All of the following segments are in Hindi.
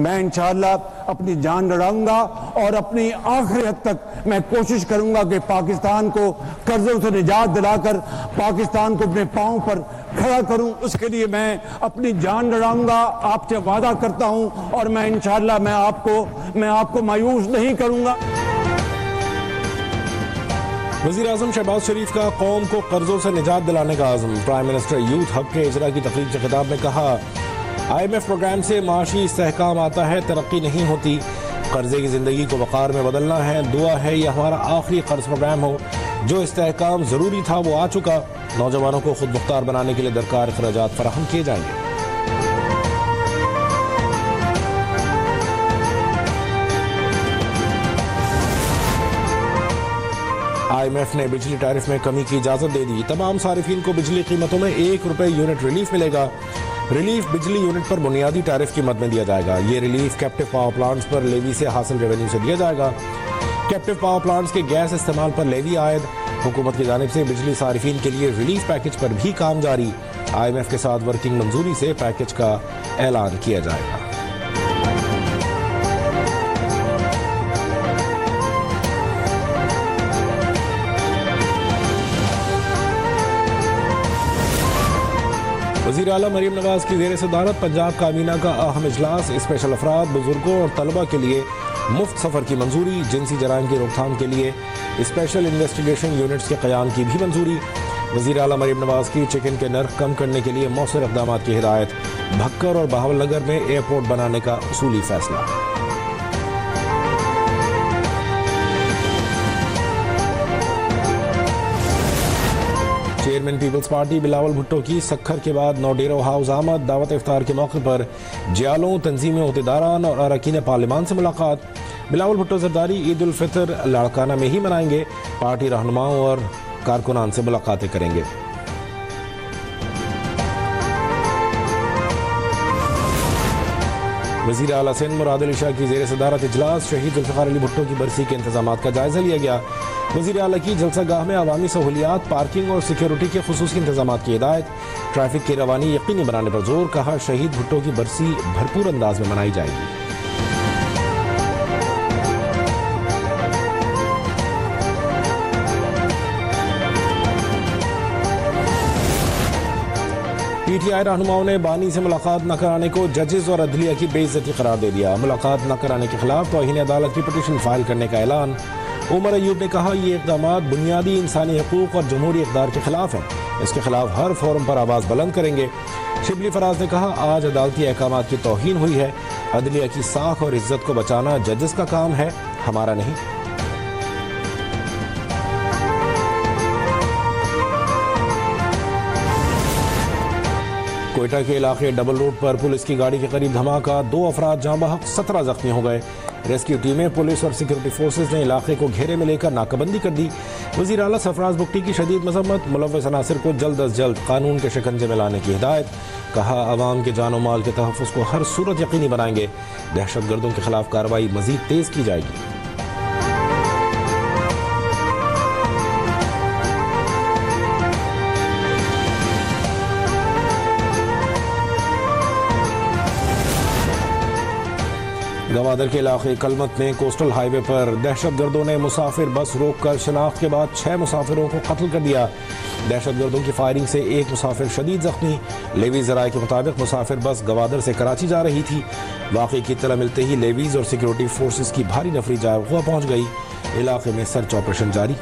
मैं इंशाअल्लाह अपनी जान लड़ाऊंगा और अपनी आखिरी हद तक मैं कोशिश करूंगा कि पाकिस्तान को कर्जों से निजात दिलाकर पाकिस्तान को अपने पांव पर खड़ा करूं। उसके लिए मैं अपनी जान लड़ाऊंगा, आपसे वादा करता हूं, और मैं इंशाअल्लाह मैं आपको मायूस नहीं करूंगा। वज़ीर आज़म शहबाज शरीफ का कौम को कर्जों से निजात दिलाने का आज़म। प्राइम मिनिस्टर यूथ हब के इजरा की तकरीर के खिताब में कहा, IMF प्रोग्राम से माशी इस्तेहकाम आता है, तरक्की नहीं होती। कर्जे की ज़िंदगी को वक़ार में बदलना है। दुआ है ये हमारा आखिरी कर्ज प्रोग्राम हो। जो इस्तेहकाम ज़रूरी था वो आ चुका। नौजवानों को खुद मुख्तार बनाने के लिए दरकार अखराजात फराहम किए जाएंगे। IMF ने बिजली टैरिफ में कमी की इजाज़त दे दी। तमाम सारिफिन को बिजली कीमतों में ₹1 यूनिट रिलीफ मिलेगा। रिलीफ बिजली यूनिट पर बुनियादी टैरिफ कीमत में दिया जाएगा। ये रिलीफ कैप्टिव पावर प्लांट्स पर लेवी से हासिल रेवेन्यू से दिया जाएगा। कैप्टिव पावर प्लांट्स के गैस इस्तेमाल पर लेवी आयद। हुकूमत की जानिब से बिजली सारिफिन के लिए रिलीफ पैकेज पर भी काम जारी। IMF के साथ वर्किंग मंजूरी से पैकेज का ऐलान किया जाएगा। वज़ीर आला मरीम नवाज की ज़ेर सदारत पंजाब काबीना का अहम इजलास। स्पेशल अफराद, बुजुर्गों और तलबा के लिए मुफ्त सफ़र की मंजूरी। जिनसी जराइम की रोकथाम के लिए स्पेशल इन्वेस्टिगेशन यूनिट्स के क़याम की भी मंजूरी। वज़ीर आला मरीम नवाज की चिकन के नर्ख कम करने के लिए मौसर इक़दाम की हिदायत। भक्कर और बहावलनगर में एयरपोर्ट बनाने का उसूली फैसला। चेयरमैन पीपल्स पार्टी बिलावल भुट्टो की सखर के बाद नौडेरो हाउस आमद। दावत इफ्तार के मौके पर जियालों, तंजीमी ओहदेदारान और अरकान पार्लिमान से मुलाकात। बिलावल भुट्टो जरदारी ईद उल फितर लाड़काना में ही मनाएंगे। पार्टी रहनुमाओं और कारकुनान से मुलाकातें करेंगे। वज़ीर आला सिंध मुराद अली शाह की ज़ेर सदारत इजलास। शहीद जुल्फ़िकार अली भुट्टो की बरसी के इंतजाम का जायजा लिया गया। वज़ीर आला की जलसा गाह में अवामी सहूलियात, पार्किंग और सिक्योरिटी के खुसूसी इंतजाम की हिदायत। ट्रैफिक की रवानी यकीनी बनाने पर जोर। कहा, शहीद भुट्टो की बरसी भरपूर अंदाज में मनाई जाएगी। PTI रहनुमाओं ने बानी से मुलाकात न कराने को जजेस और अदलिया की बेइज्जती करार दे दिया। मुलाकात न कराने के खिलाफ तौहीन अदालत की पिटीशन फाइल करने का ऐलान। उमर अयूब ने कहा, ये इक़दाम बुनियादी इंसानी हकूक़ और जमहूरी इक़दार के खिलाफ हैं। इसके खिलाफ हर फोरम पर आवाज़ बुलंद करेंगे। शिबली फराज ने कहा, आज अदालती अहकामात की तौहीन हुई है। अदलिया की साख और इज्जत को बचाना जजेस का काम है, हमारा नहीं। कोयटा के इलाके डबल रोड पर पुलिस की गाड़ी के करीब धमाका। 2 अफराद जाँ बहक, 17 जख्मी हो गए। रेस्क्यू टीमें, पुलिस और सिक्योरिटी फोर्सेज ने इलाके को घेरे में लेकर नाकाबंदी कर दी। वज़ीर आला सरफराज बुगटी की शदीद मजम्मत। मुलव्वस अनासिर को जल्द अज जल्द कानून के शिकंजे में लाने की हिदायत। कहा, अवाम के जान और माल के तहफ़्फ़ुज़ को हर सूरत यकीनी बनाएंगे। दहशतगर्दों के खिलाफ कार्रवाई मज़ीद तेज़ की जाएगी। गवादर के इलाके कलमत में कोस्टल हाईवे पर दहशतगर्दों ने मुसाफिर बस रोककर शनाख्त के बाद 6 मुसाफिरों को कत्ल कर दिया। दहशतगर्दों की फायरिंग से 1 मुसाफिर शदीद जख्मी। लेवीज ज़राए के मुताबिक मुसाफिर बस गवादर से कराची जा रही थी। वाक़े की इत्तला मिलते ही लेवीज और सिक्योरिटी फोर्सेज की भारी नफरी जागुआ पहुँच गई। इलाके में सर्च ऑपरेशन जारी।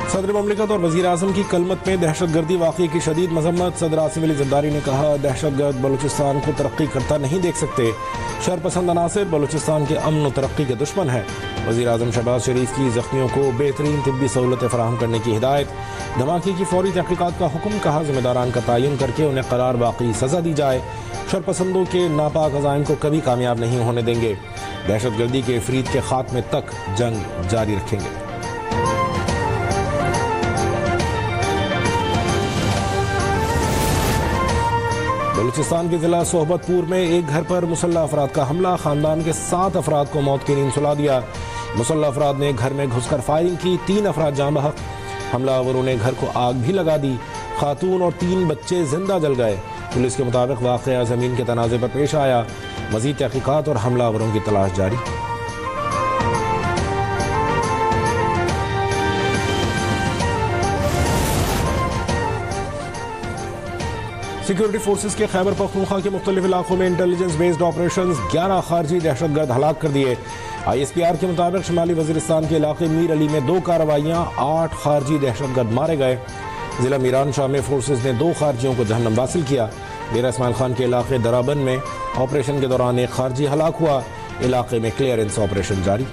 सदर ममलिकत और वज़ीर आज़म की कलमत में दहशतगर्दी वाक़े की शदीद मजम्मत। सदर आसिफ अली ज़रदारी ने कहा, दहशतगर्द बलूचिस्तान को तरक्की करता नहीं देख सकते। शरपसंद अनासिर बलूचिस्तान के अमन और तरक्की के दुश्मन है। वज़ीर आज़म शहबाज शरीफ की ज़ख्मियों को बेहतरीन तिब्बी सहूलतें फराहम करने की हिदायत। धमाके की फौरी तहक़ीक़ात का हुक्म। कहा, ज़िम्मेदारान का तयन करके उन्हें करार बाकी सज़ा दी जाए। शरपसंदों के नापाक अज़ाइम को कभी कामयाब नहीं होने देंगे। दहशतगर्दी के फरीद के खात्मे तक जंग जारी रखेंगे। बलूचिस्तान के जिला सोहबतपुर में एक घर पर मुसल्लह अफराद का हमला। खानदान के 7 अफराद को मौत की नींद सुला दिया। मुसल्लह अफराद ने घर में घुसकर फायरिंग की, 3 अफराद जाँ बहक। हमलावरों ने घर को आग भी लगा दी, खातून और 3 बच्चे जिंदा जल गए। पुलिस के मुताबिक वाक़या ज़मीन के तनाज़े पर पेश आया। मज़ीद तहक़ीक़ात और हमलावरों की तलाश जारी। सिक्योरिटी फोर्सेस के खैबर पख्तूनख्वा के मुख्तलिफ इलाकों में इंटेलिजेंस बेस्ड ऑपरेशन, 11 खारजी दहशतगर्द हलाक कर दिए। ISPR के मुताबिक शुमाली वज़ीरिस्तान के इलाके मीर अली में 2 कार्रवाइयाँ, 8 खारजी दहशतगर्द मारे गए। ज़िला मीरान शाह में फोर्सेस ने 2 खारजियों को जहन्नम वासिल किया। डेरा इस्माइल खान के इलाके दराबन में ऑपरेशन के दौरान 1 खारजी हलाक हुआ। इलाके में क्लियरेंस ऑपरेशन जारी।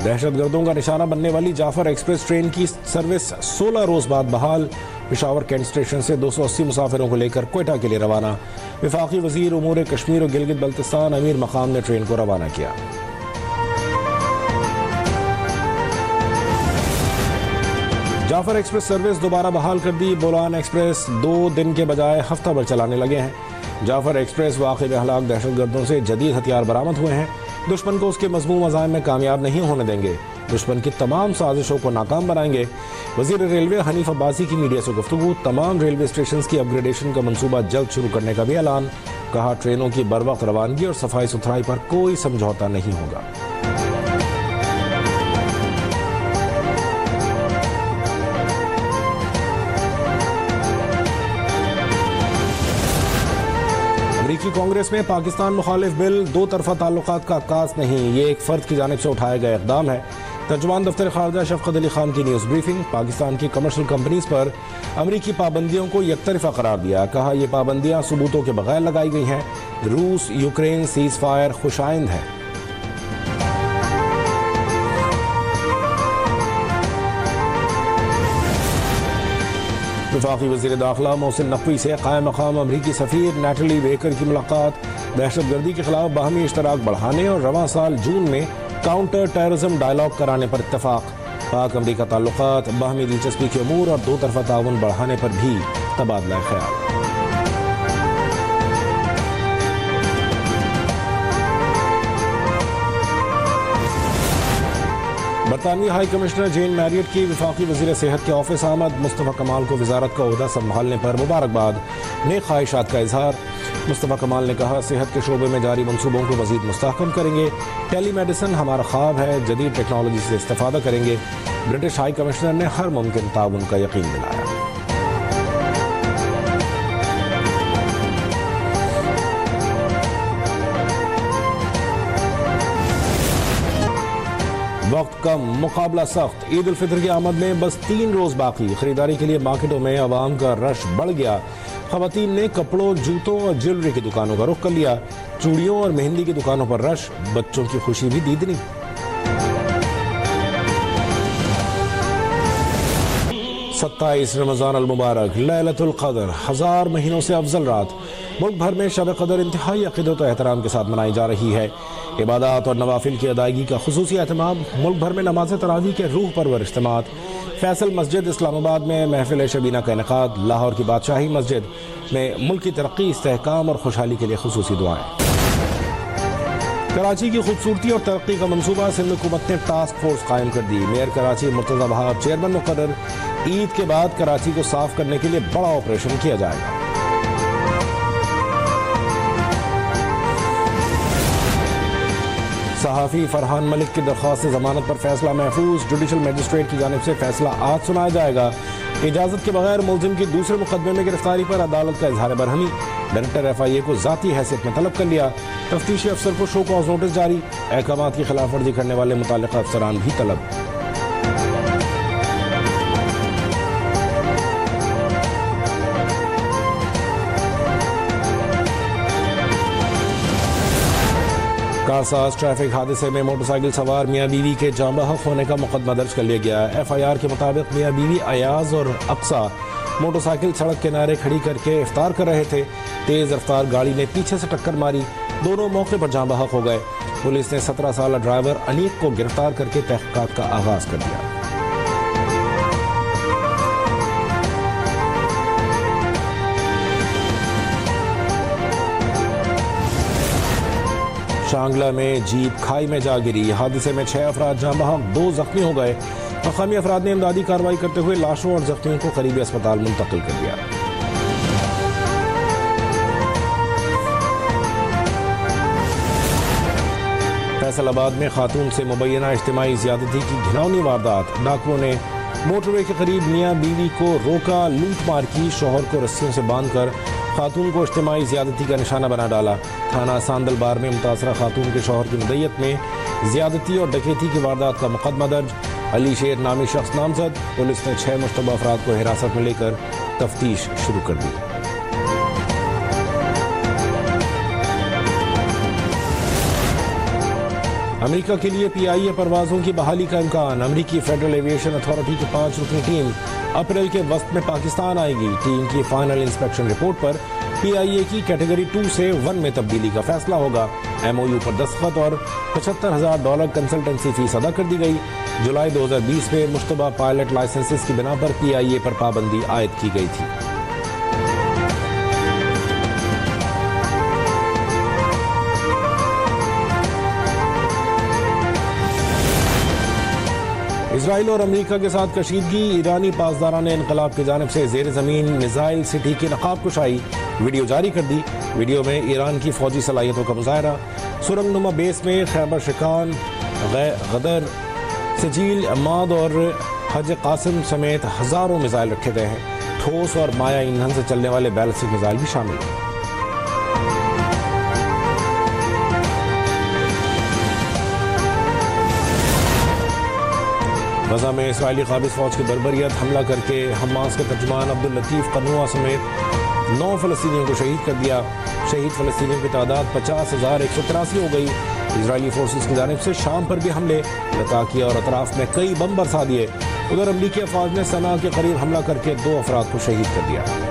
दहशतगर्दों का निशाना बनने वाली जाफर एक्सप्रेस ट्रेन की सर्विस 16 रोज बाद बहाल। पेशावर कैंट स्टेशन से 280 मुसाफिरों को लेकर क्वेटा के लिए रवाना। वफाकी वजीर उमूर कश्मीर और गिलगित बल्तिस्तान अमीर मकाम ने ट्रेन को रवाना किया। जाफर एक्सप्रेस सर्विस दोबारा बहाल कर दी। बोलान एक्सप्रेस 2 दिन के बजाय हफ्ता भर चलाने लगे हैं। जाफर एक्सप्रेस वाक़े में हलाक दहशतगर्दों से जदीद हथियार बरामद हुए हैं। दुश्मन को उसके मज़मूम अज़ाइम में कामयाब नहीं होने देंगे। दुश्मन की तमाम साजिशों को नाकाम बनाएंगे। वज़ीर रेलवे हनीफ अब्बासी की मीडिया से गुफ्तगू। तमाम रेलवे स्टेशन की अपग्रेडेशन का मंसूबा जल्द शुरू करने का भी ऐलान। कहा, ट्रेनों की बर वक्त रवानगी और सफाई सुथराई पर कोई समझौता नहीं होगा। अमरीकी कांग्रेस में पाकिस्तान मुखालिफ बिल 2 तरफा ताल्लुकात का आगाज नहीं, ये एक फर्द की जानिब से उठाया गया इक़दाम है। तर्जुमान दफ्तर खारजा शफकत अली खान की न्यूज़ ब्रीफिंग। पाकिस्तान की कमर्शियल कंपनीज पर अमरीकी पाबंदियों को यकतरफा करार दिया। कहा, ये पाबंदियां सबूतों के बगैर लगाई गई हैं। रूस यूक्रेन सीज फायर खुशाइंद है। वफाकी वज़ीर दाखिला मोहसिन नकवी से कायम मकाम अमरीकी सफ़ीर नैटली बेकर की मुलाकात। दहशतगर्दी के खिलाफ बाहमी इश्तराक बढ़ाने और रवां साल जून में काउंटर टेररिज्म डायलॉग कराने पर इत्तफाक। पाक अमरीका ताल्लुकात, बाहमी दिलचस्पी के अमूर और 2 तरफा ताउन बढ़ाने पर भी तबादला ख्याल। बरतानवी हाई कमिश्नर जेन मैरियट की वफाकी वज़ीर सेहत के ऑफिस आमद। मुस्तफ़ा कमाल को वजारत का ओहदा संभालने पर मुबारकबाद, नेक ख्वाहिशात का इजहार। मुस्तफ़ा कमाल ने कहा, सेहत के शोबे में जारी मंसूबों को मज़ीद मुस्तहकम करेंगे। टेली मेडिसिन हमारा ख्वाब है, जदीद टेक्नोलॉजी से इस्तेफादा करेंगे। ब्रिटिश हाई कमिश्नर ने हर मुमकिन ताउन का यकीन दिलाया। वक्त कम, मुकाबला सख्त। ईद उल फितर की आमद में बस 3 रोज बाकी। खरीदारी के लिए मार्केटों में आवाम का रश बढ़ गया। खवातीन ने कपड़ों, जूतों और ज्वेलरी की दुकानों का रुख कर लिया। चूड़ियों और मेहंदी की दुकानों पर रश। बच्चों की खुशी भी दीदनी। 27 रमज़ान अल मुबारक, लैलतुल क़द्र, 1000 महीनों से अफजल रात। मुल्क भर में शब क़द्र इंतहाई अक़ीदत और एहतराम के साथ मनाई जा रही है। इबादत और नवाफिल की अदायगी का खुसूसी एहतमाम। मुल्क भर में नमाज तरावी के रूह परवर इज्तिमात। फैसल मस्जिद इस्लामाबाद में महफिल शबीना का इनेकाद। लाहौर की बादशाही मस्जिद में मुल्क की तरक्की, इस्तेहकाम और खुशहाली के लिए खुसूसी दुआएं। कराची की खूबसूरती और तरक्की का मंसूबा। सिंध हुकूमत ने टास्क फोर्स कायम कर दी। मेयर कराची मुर्तज़ा वहाब चेयरमैन मुकर्रर। ईद के बाद कराची को साफ करने के लिए बड़ा ऑपरेशन किया जाएगा। सहाफ़ी फरहान मलिक की दरख्वास्त जमानत पर फैसला महफूज। जुडिशल मजिस्ट्रेट की जानिब से फैसला आज सुनाया जाएगा। इजाज़त के बगैर मुलजिम की दूसरे मुकदमे में गिरफ्तारी पर अदालत का इजहार बरहमी। डायरेक्टर FIA को ज़ाती हैसियत में तलब कर लिया। तफ्तीशी अफसर को शो कॉज नोटिस जारी। अहकामात की खिलाफ वर्जी करने वाले मुताल्लिक़ा अफसरान भी तलब। कारसाज ट्रैफिक हादसे में मोटरसाइकिल सवार मियाँ बीवी के जाँ बहक होने का मुकदमा दर्ज कर लिया गया। FIR के मुताबिक मियाँ बीवी अयाज और अक्सा मोटरसाइकिल सड़क किनारे खड़ी करके इफ्तार कर रहे थे। तेज रफ्तार गाड़ी ने पीछे से टक्कर मारी। दोनों मौके पर जाँ बहक हो गए। पुलिस ने 17 साल ड्राइवर अनीक को गिरफ्तार करके तहक़ीक़ात का आगाज कर दिया। शांगला में जीप खाई में जा गिरी। हादसे में 6 अफराद जहां बहक 2 जख्मी हो गए। मकामी अफराद ने इमदादी कार्रवाई करते हुए लाशों और जख्मियों को करीबी अस्पताल मुंतकिल कर दिया। फैसलाबाद में खातून से मुबैना इज्तिमाई ज़्यादती की घिनौनी वारदात। डाकुओं ने मोटरवे के करीब मियाँ बीवी को रोका, लूट मार की। शोहर को रस्सियों से बांधकर खातून को इज्तिमाई ज़्यादती का निशाना बना डाला। थाना सांदलबार में मुतासरा खातून के शोहर की मदय्यत में ज़्यादती और डकैती की वारदात का मुकदमा दर्ज। अली शेर नामी शख्स नामजद। पुलिस ने 6 मुश्तबा अफराद को हिरासत में लेकर तफ्तीश शुरू कर दी। अमेरिका के लिए PIA परवाज़ों की बहाली का इम्कान। अमेरिकी फेडरल एविएशन अथॉरिटी की 5 रुकनी टीम अप्रैल के वक्त में पाकिस्तान आएगी। टीम की फाइनल इंस्पेक्शन रिपोर्ट पर PIA की कैटेगरी 2 से 1 में तब्दीली का फैसला होगा। MOU पर दस्तखत और $75,000 कंसल्टेंसी फीस अदा कर दी गई। जुलाई 2020 में मुश्तबा पायलट लाइसेंसेस की बिना पर PIA पर पाबंदी आयद की गई थी। इसराइल और अमेरिका के साथ कशीदगी। ईरानी पासदारान इनकलाब की जानिब से जेर ज़मीन मिसाइल सिटी की नकाब कुशाई वीडियो जारी कर दी। वीडियो में ईरान की फौजी सलाहियतों का मुजाहरा। सुरंग नुमा बेस में खैबर शिकान, गदर, सजील, अमाद और हज कासिम समेत हज़ारों मिसाइल रखे गए हैं। ठोस और माया ईंधन से चलने वाले बैलिस्टिक मिसाइल भी शामिल हैं। गजा में इसराइली काबिज फौज की बर्बरियत। हमला करके हमास के तर्जुमान अब्दुल लतीफ़ कन्नुआ समेत 9 फ़लस्तीनियों को शहीद कर दिया। शहीद फ़लस्तीनियों की तादाद 50,183 हो गई। इजरायली फोर्सेस की जानिब से शाम पर भी हमले, लताकिया और अतराफ में कई बम बरसा दिए। उधर अमरीकी अफवाज ने सना के करीब हमला करके 2 अफराद को शहीद कर दिया।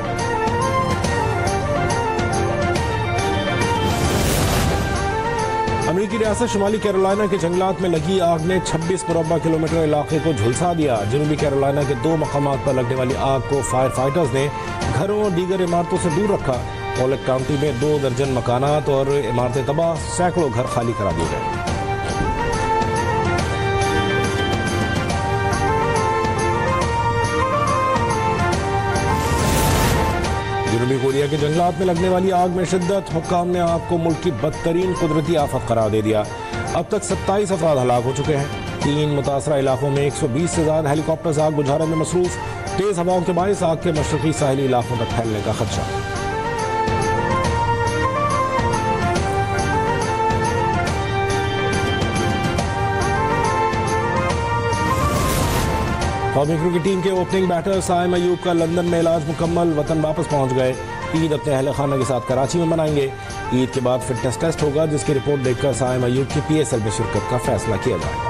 अमरीकी रियासत शुमाली कैरोलिना के जंगलात में लगी आग ने 26 मुरब्बा किलोमीटर इलाके को झुलसा दिया। जनूबी कैरोलिना के 2 मकामात पर लगने वाली आग को फायर फाइटर्स ने घरों और दीगर इमारतों से दूर रखा। पॉलेट काउंटी में 2 दर्जन मकानात और इमारतें तबाह, सैकड़ों घर खाली करा दिए गए। जनूबी कोरिया के जंगलात में लगने वाली आग में शिद्दत। हुक्काम ने आग को मुल्क की बदतरीन कुदरती आफत करार दे दिया। अब तक 27 अफराद हलाक हो चुके हैं। 3 मुतासरा इलाकों में 120 से ज़्यादा हेलीकॉप्टर्स आग बुझाने में मसरूफ। तेज हवाओं के बायस आग के मशरकी साहिली इलाकों तक फैलने का खदशा। कौमी क्रिकेट टीम के ओपनिंग बैटर साइम अयूब का लंदन में इलाज मुकम्मल, वतन वापस पहुंच गए। ईद अपने अहल खाना के साथ कराची में मनाएंगे। ईद के बाद फिटनेस टेस्ट होगा, जिसकी रिपोर्ट देखकर साइम अयूब की PSL में शिरकत का फैसला किया जाएगा।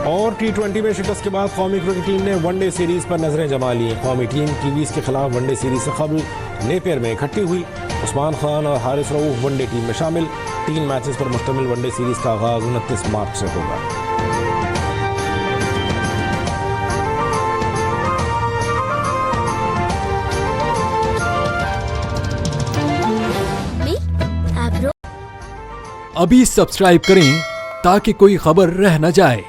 और T20 में शिकस्त के बाद कौमी क्रिकेट टीम ने वनडे सीरीज पर नजरें जमा ली। कौमी टीम कीवीज के खिलाफ वनडे सीरीज से कबल नेपियर में इकट्ठी हुई। उस्मान खान और हारिस रऊफ वनडे टीम में शामिल। 3 मैचेस पर मुश्तमिल वनडे सीरीज का आगाज 29 मार्च से होगा। अभी सब्सक्राइब करें ताकि कोई खबर रह न जाए।